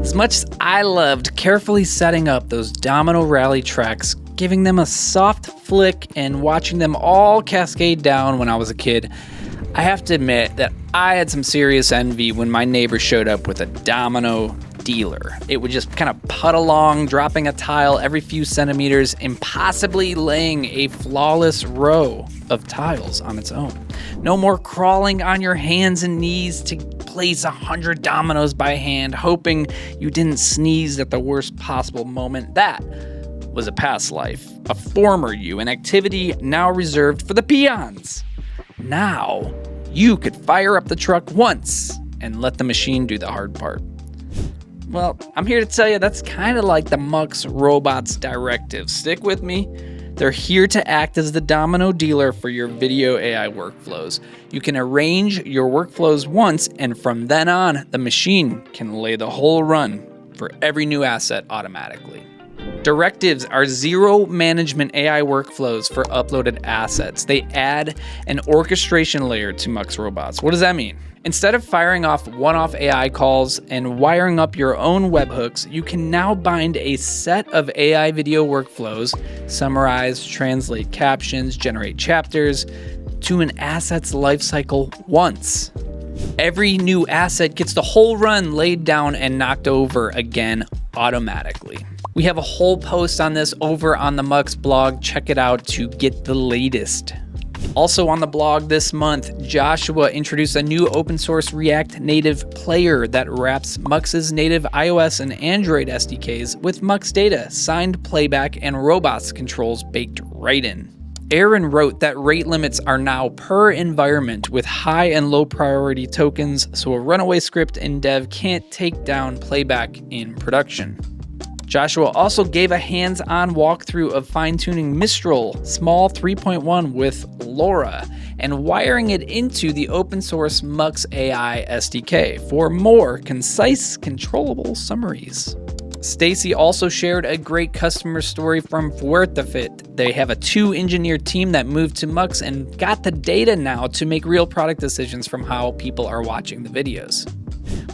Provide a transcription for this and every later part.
As much as I loved carefully setting up those Domino rally tracks, giving them a soft flick and watching them all cascade down when I was a kid, I have to admit that I had some serious envy when my neighbor showed up with a Domino Dealer. It would just kind of putt along, dropping a tile every few centimeters, impossibly laying a flawless row of tiles on its own. No more crawling on your hands and knees to place 100 dominoes by hand, hoping you didn't sneeze at the worst possible moment. That was a past life, a former you, an activity now reserved for the peons. Now, you could fire up the truck once and let the machine do the hard part. Well, I'm here to tell you that's kind of like the Mux Robots Directives. Stick with me. They're here to act as the Domino Dealer for your video AI workflows. You can arrange your workflows once, and from then on, the machine can lay the whole run for every new asset automatically. Directives are zero management AI workflows for uploaded assets. They add an orchestration layer to Mux Robots. What does that mean? Instead of firing off one-off AI calls and wiring up your own webhooks, you can now bind a set of AI video workflows, summarize, translate captions, generate chapters, to an asset's lifecycle once. Every new asset gets the whole run laid down and knocked over again automatically. We have a whole post on this over on the Mux blog. Check it out to get the latest. Also on the blog this month, Joshua introduced a new open source React Native player that wraps Mux's native iOS and Android SDKs with Mux data, signed playback, and robots controls baked right in. Aaron wrote that rate limits are now per environment with high and low priority tokens, so a runaway script in dev can't take down playback in production. Joshua also gave a hands-on walkthrough of fine-tuning Mistral Small 3.1 with LoRa and wiring it into the open-source Mux AI SDK for more concise, controllable summaries. Stacy also shared a great customer story from Fuertefit. They have a 2-engineer team that moved to Mux and got the data now to make real product decisions from how people are watching the videos.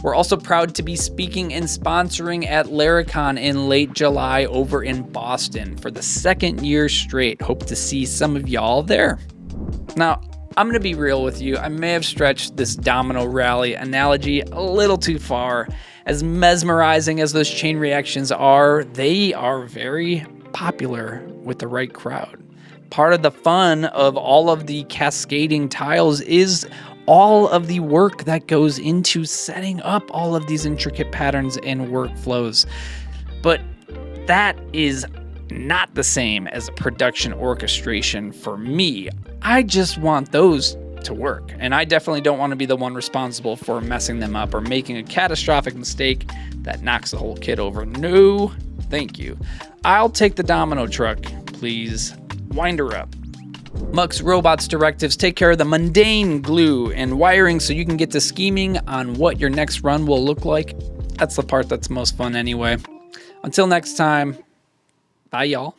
We're also proud to be speaking and sponsoring at Laracon in late July over in Boston for the second year straight. Hope to see some of y'all there. Now, I'm going to be real with you. I may have stretched this domino rally analogy a little too far. As mesmerizing as those chain reactions are, they are very popular with the right crowd. Part of the fun of all of the cascading tiles is all of the work that goes into setting up all of these intricate patterns and workflows. But that is not the same as a production orchestration for me. I just want those to work, and I definitely don't want to be the one responsible for messing them up or making a catastrophic mistake that knocks the whole kit over. No, thank you. I'll take the domino truck, please. Wind her up. Mux Robots Directives take care of the mundane glue and wiring so you can get to scheming on what your next run will look like. That's the part that's most fun anyway. Until next time, bye y'all.